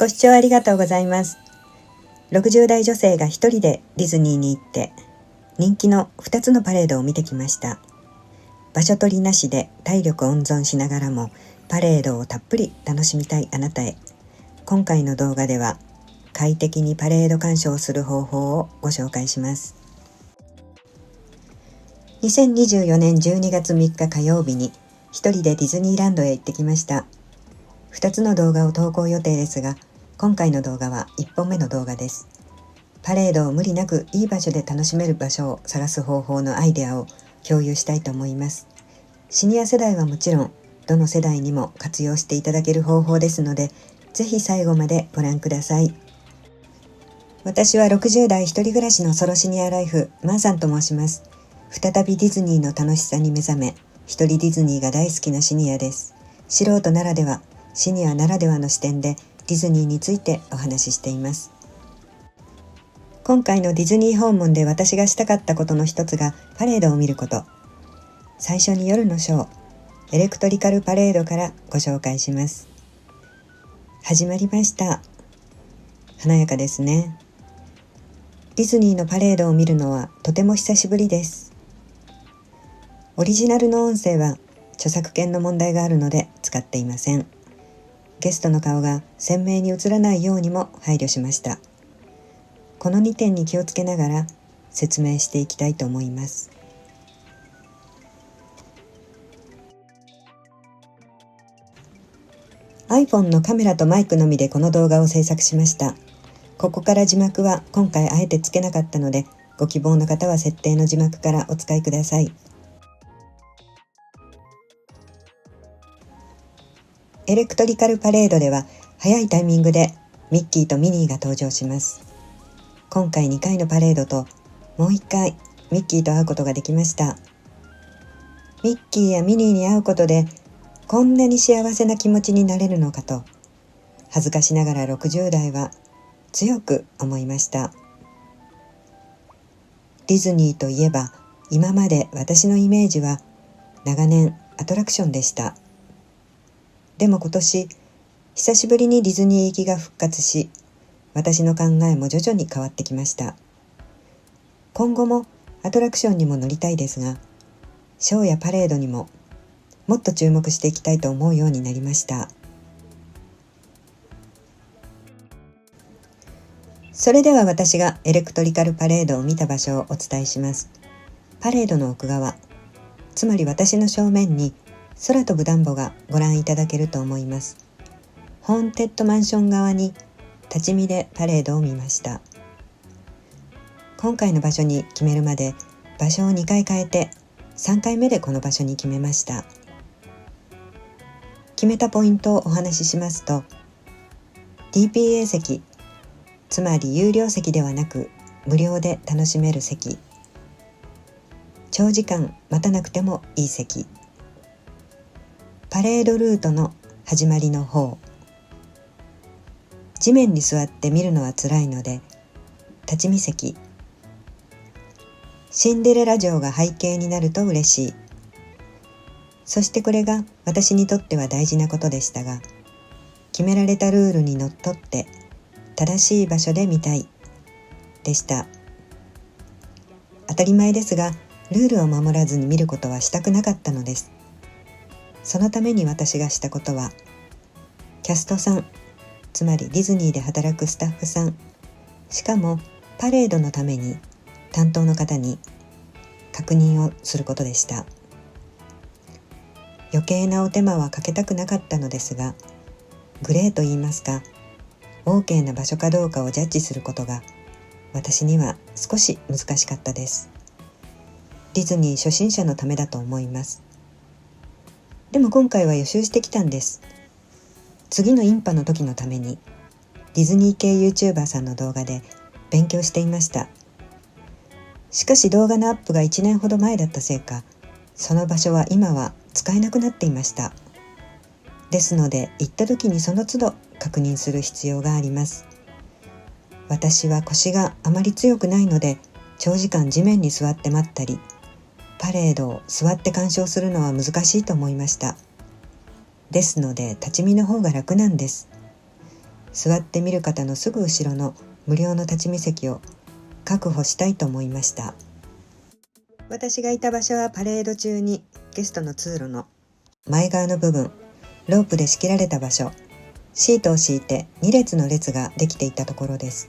ご視聴ありがとうございます。60代女性が一人でディズニーに行って人気の2つのパレードを見てきました。場所取りなしで体力温存しながらもパレードをたっぷり楽しみたいあなたへ、今回の動画では快適にパレード鑑賞する方法をご紹介します。2024年12月3日火曜日に一人でディズニーランドへ行ってきました。2つの動画を投稿予定ですが、今回の動画は1本目の動画です。パレードを無理なくいい場所で楽しめる場所を探す方法のアイデアを共有したいと思います。シニア世代はもちろん、どの世代にも活用していただける方法ですので、ぜひ最後までご覧ください。私は60代一人暮らしのソロシニアライフ、マーさんと申します。再びディズニーの楽しさに目覚め、一人ディズニーが大好きなシニアです。素人ならでは、シニアならではの視点でディズニーについてお話ししています。今回のディズニー訪問で私がしたかったことの一つがパレードを見ること。最初に夜のショー、エレクトリカルパレードからご紹介します。始まりました。華やかですね。ディズニーのパレードを見るのはとても久しぶりです。オリジナルの音声は著作権の問題があるので使っていません。ゲストの顔が鮮明に映らないようにも配慮しました。この2点に気をつけながら説明していきたいと思います。iPhone のカメラとマイクのみでこの動画を制作しました。ここから字幕は今回あえてつけなかったので、ご希望の方は設定の字幕からお使いください。エレクトリカルパレードでは早いタイミングでミッキーとミニーが登場します。今回2回のパレードともう1回ミッキーと会うことができました。ミッキーやミニーに会うことでこんなに幸せな気持ちになれるのかと、恥ずかしながら60代は強く思いました。ディズニーといえば今まで私のイメージは長年アトラクションでした。でも今年久しぶりにディズニー行きが復活し、私の考えも徐々に変わってきました。今後もアトラクションにも乗りたいですが、ショーやパレードにももっと注目していきたいと思うようになりました。それでは私がエレクトリカルパレードを見た場所をお伝えします。パレードの奥側、つまり私の正面に空飛ぶダンボがご覧いただけると思います。ホーンテッドマンション側に立ち見でパレードを見ました。今回の場所に決めるまで場所を2回変えて3回目でこの場所に決めました。決めたポイントをお話ししますと、 DPA 席、つまり有料席ではなく無料で楽しめる席、長時間待たなくてもいい席、パレードルートの始まりの方、地面に座って見るのは辛いので立ち見席、シンデレラ城が背景になると嬉しい。そしてこれが私にとっては大事なことでしたが、決められたルールにのっとって正しい場所で見たいでした。当たり前ですが、ルールを守らずに見ることはしたくなかったのです。そのために私がしたことは、キャストさん、つまりディズニーで働くスタッフさん、しかもパレードのために担当の方に確認をすることでした。余計なお手間はかけたくなかったのですが、グレーと言いますか、OK な場所かどうかをジャッジすることが私には少し難しかったです。ディズニー初心者のためだと思います。でも今回は予習してきたんです。次のインパの時のためにディズニー系 YouTuber さんの動画で勉強していました。しかし動画のアップが1年ほど前だったせいか、その場所は今は使えなくなっていました。ですので行った時にその都度確認する必要があります。私は腰があまり強くないので、長時間地面に座って待ったり、パレードを座って鑑賞するのは難しいと思いました。ですので立ち見の方が楽なんです。座ってみる方のすぐ後ろの無料の立ち見席を確保したいと思いました。私がいた場所はパレード中にゲストの通路の前側の部分、ロープで仕切られた場所、シートを敷いて2列の列ができていたところです。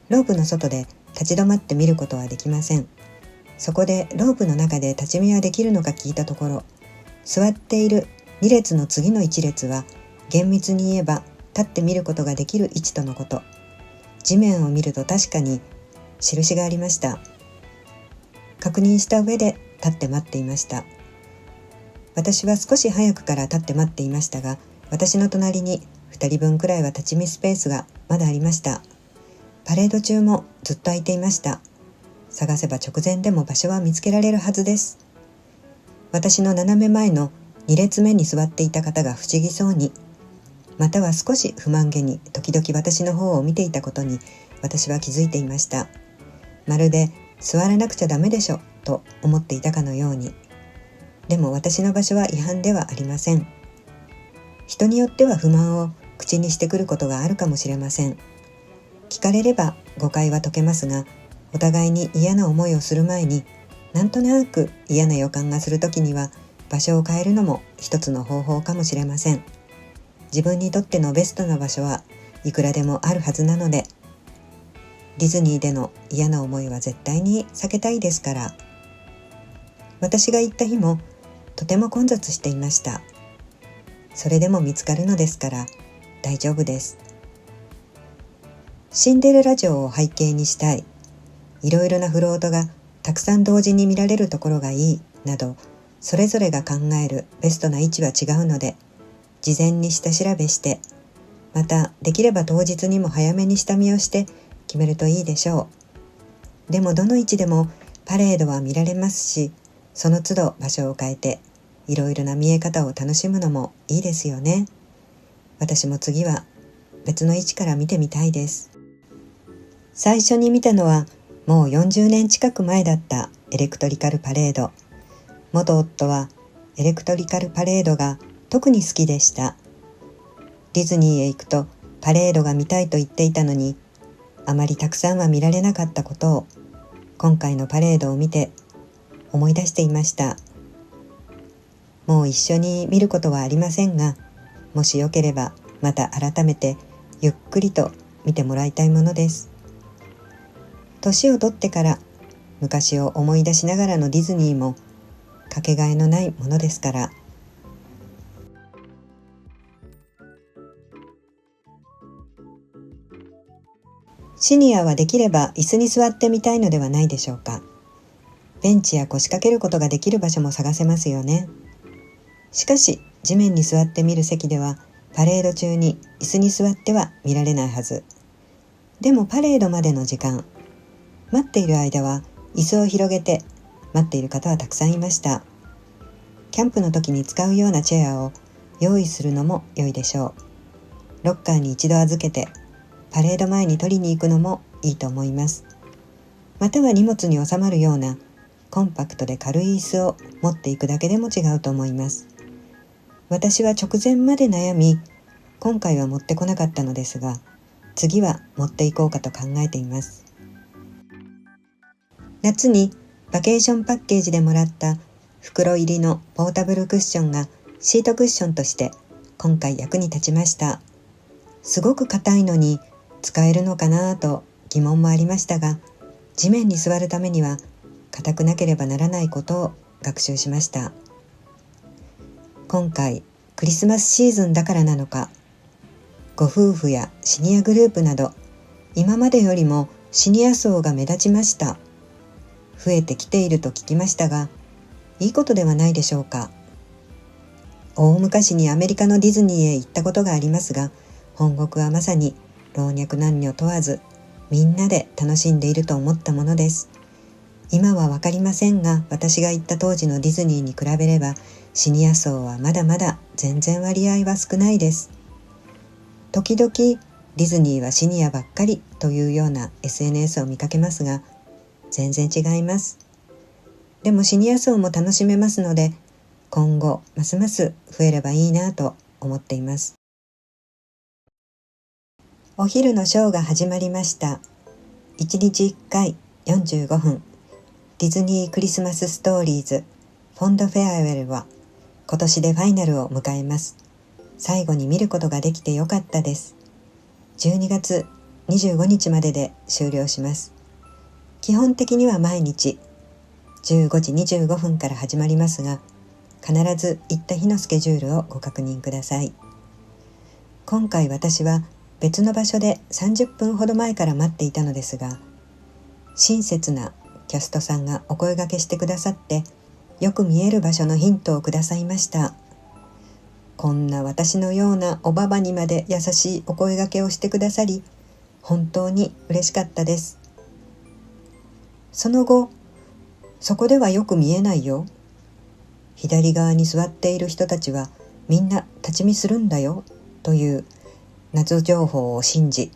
ロープの外で立ち止まって見ることはできません。そこでロープの中で立ち見はできるのか聞いたところ、座っている2列の次の1列は厳密に言えば立って見ることができる位置とのこと。地面を見ると確かに印がありました。確認した上で立って待っていました。私は少し早くから立って待っていましたが、私の隣に2人分くらいは立ち見スペースがまだありました。パレード中もずっと空いていました。探せば直前でも場所は見つけられるはずです。私の斜め前の2列目に座っていた方が不思議そうに、または少し不満げに時々私の方を見ていたことに私は気づいていました。まるで座らなくちゃダメでしょと思っていたかのように。でも私の場所は違反ではありません。人によっては不満を口にしてくることがあるかもしれません。聞かれれば誤解は解けますが、お互いに嫌な思いをする前に、なんとなく嫌な予感がするときには場所を変えるのも一つの方法かもしれません。自分にとってのベストな場所はいくらでもあるはずなので、ディズニーでの嫌な思いは絶対に避けたいですから。私が行った日もとても混雑していました。それでも見つかるのですから大丈夫です。シンデレラ城を背景にしたい、いろいろなフロートがたくさん同時に見られるところがいいなど、それぞれが考えるベストな位置は違うので、事前に下調べして、またできれば当日にも早めに下見をして決めるといいでしょう。でもどの位置でもパレードは見られますし、その都度場所を変えていろいろな見え方を楽しむのもいいですよね。私も次は別の位置から見てみたいです。最初に見たのはもう40年近く前だったエレクトリカルパレード。元夫はエレクトリカルパレードが特に好きでした。ディズニーへ行くとパレードが見たいと言っていたのに、あまりたくさんは見られなかったことを今回のパレードを見て思い出していました。もう一緒に見ることはありませんが、もしよければまた改めてゆっくりと見てもらいたいものです。年を取ってから昔を思い出しながらのディズニーもかけがえのないものですから。シニアはできれば椅子に座ってみたいのではないでしょうか。ベンチや腰掛けることができる場所も探せますよね。しかし地面に座って見る席ではパレード中に椅子に座っては見られないはず。でもパレードまでの時間、待っている間は椅子を広げて待っている方はたくさんいました。キャンプの時に使うようなチェアを用意するのも良いでしょう。ロッカーに一度預けてパレード前に取りに行くのもいいと思います。または荷物に収まるようなコンパクトで軽い椅子を持っていくだけでも違うと思います。私は直前まで悩み、今回は持ってこなかったのですが、次は持っていこうかと考えています。夏にバケーションパッケージでもらった袋入りのポータブルクッションがシートクッションとして今回役に立ちました。すごく硬いのに使えるのかなと疑問もありましたが、地面に座るためには硬くなければならないことを学習しました。今回クリスマスシーズンだからなのか、ご夫婦やシニアグループなど今までよりもシニア層が目立ちました。増えてきていると聞きましたが、いいことではないでしょうか。大昔にアメリカのディズニーへ行ったことがありますが、本国はまさに老若男女問わずみんなで楽しんでいると思ったものです。今はわかりませんが、私が行った当時のディズニーに比べればシニア層はまだまだ全然割合は少ないです。時々ディズニーはシニアばっかりというような SNS を見かけますが、全然違います。でもシニア層も楽しめますので、今後ますます増えればいいなと思っています。お昼のショーが始まりました。1日1回45分。ディズニークリスマスストーリーズフォンドフェアウェルは今年でファイナルを迎えます。最後に見ることができてよかったです。12月25日までで終了します。基本的には毎日15時25分から始まりますが、必ず行った日のスケジュールをご確認ください。今回私は別の場所で30分ほど前から待っていたのですが、親切なキャストさんがお声掛けしてくださって、よく見える場所のヒントをくださいました。こんな私のようなおばばにまで優しいお声掛けをしてくださり、本当に嬉しかったです。その後、そこではよく見えないよ。左側に座っている人たちはみんな立ち見するんだよという謎情報を信じ、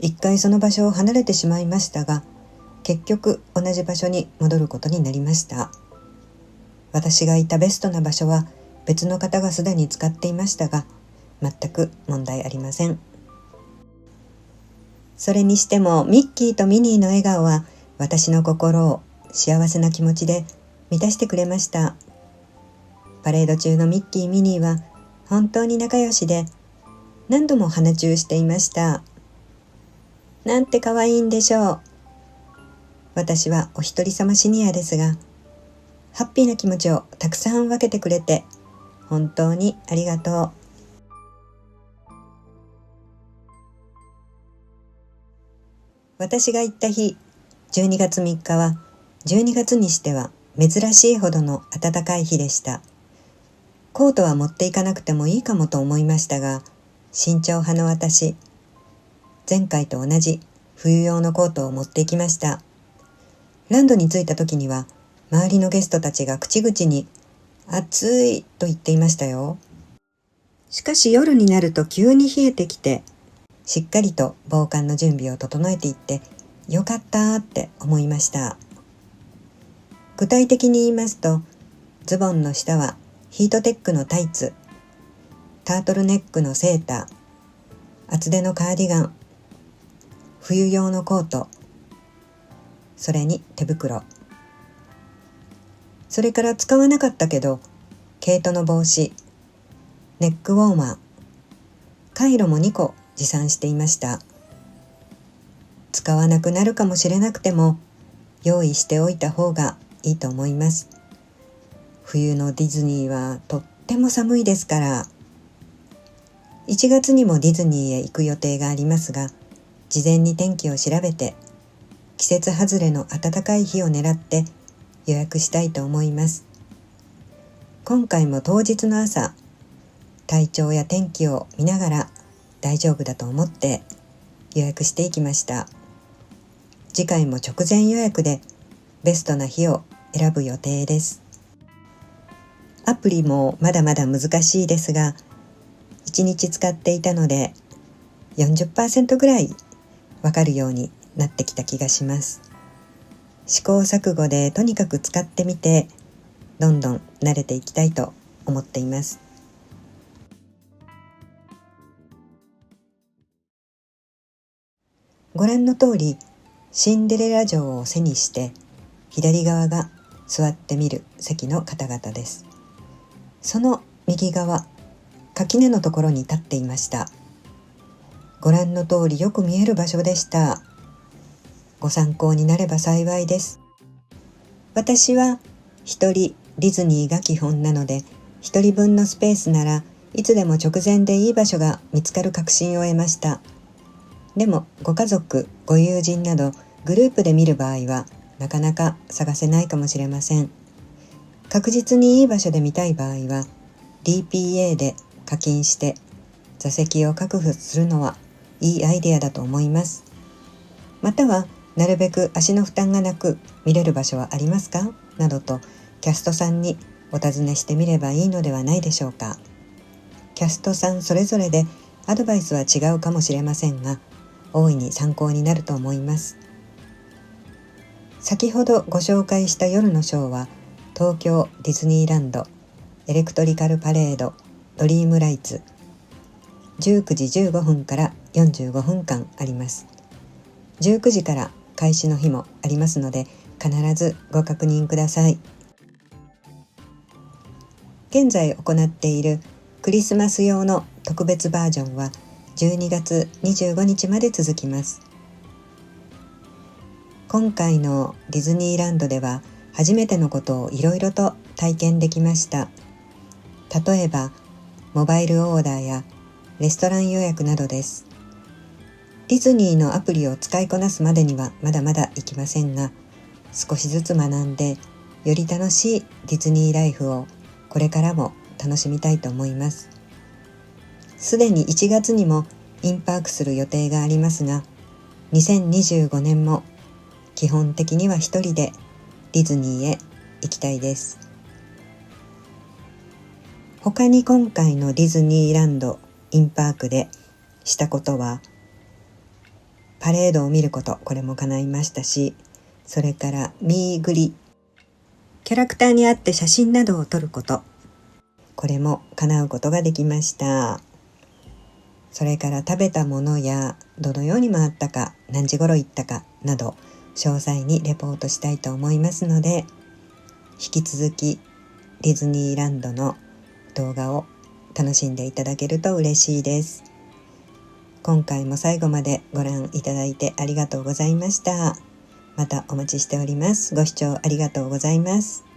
一回その場所を離れてしまいましたが、結局同じ場所に戻ることになりました。私がいたベストな場所は別の方がすでに使っていましたが、全く問題ありません。それにしてもミッキーとミニーの笑顔は私の心を幸せな気持ちで満たしてくれました。パレード中のミッキー・ミニーは本当に仲良しで、何度も鼻チューしていました。なんて可愛いんでしょう。私はお一人様シニアですが、ハッピーな気持ちをたくさん分けてくれて本当にありがとう。私が行った日、12月3日は12月にしては珍しいほどの暖かい日でした。コートは持っていかなくてもいいかもと思いましたが、慎重派の私、前回と同じ冬用のコートを持っていきました。ランドに着いた時には、周りのゲストたちが口々に暑いと言っていましたよ。しかし夜になると急に冷えてきて、しっかりと防寒の準備を整えていってよかったって思いました。具体的に言いますと、ズボンの下はヒートテックのタイツ、タートルネックのセーター、厚手のカーディガン、冬用のコート、それに手袋、それから使わなかったけど毛糸の帽子、ネックウォーマー、カイロも2個持参していました。使わなくなるかもしれなくても用意しておいた方がいいと思います。冬のディズニーはとっても寒いですから。1月にもディズニーへ行く予定がありますが、事前に天気を調べて季節外れの暖かい日を狙って予約したいと思います。今回も当日の朝、体調や天気を見ながら大丈夫だと思って予約していきました。次回も直前予約でベストな日を選ぶ予定です。アプリもまだまだ難しいですが、1日使っていたので 40% ぐらいわかるようになってきた気がします。試行錯誤でとにかく使ってみて、どんどん慣れていきたいと思っています。ご覧の通り、シンデレラ城を背にして左側が座ってみる席の方々です。その右側、垣根のところに立っていました。ご覧の通りよく見える場所でした。ご参考になれば幸いです。私は一人ディズニーが基本なので、一人分のスペースならいつでも直前でいい場所が見つかる確信を得ました。でもご家族、ご友人などグループで見る場合はなかなか探せないかもしれません。確実にいい場所で見たい場合は DPA で課金して座席を確保するのはいいアイデアだと思います。またはなるべく足の負担がなく見れる場所はありますかなどとキャストさんにお尋ねしてみればいいのではないでしょうか。キャストさんそれぞれでアドバイスは違うかもしれませんが、大いに参考になると思います。先ほどご紹介した夜のショーは東京ディズニーランドエレクトリカルパレードドリームライツ19時15分から45分間あります。19時から開始の日もありますので、必ずご確認ください。現在行っているクリスマス用の特別バージョンは12月25日まで続きます。今回のディズニーランドでは初めてのことをいろいろと体験できました。例えばモバイルオーダーやレストラン予約などです。ディズニーのアプリを使いこなすまでにはまだまだいきませんが、少しずつ学んでより楽しいディズニーライフをこれからも楽しみたいと思います。すでに1月にもインパークする予定がありますが、2025年も基本的には一人でディズニーへ行きたいです。他に今回のディズニーランドインパークでしたことは、パレードを見ること、これも叶いましたし、それからミーグリ、キャラクターに会って写真などを撮ること、これも叶うことができました。それから食べたものやどのように回ったか、何時頃行ったかなど詳細にレポートしたいと思いますので、引き続きディズニーランドの動画を楽しんでいただけると嬉しいです。今回も最後までご覧いただいてありがとうございました。またお待ちしております。ご視聴ありがとうございます。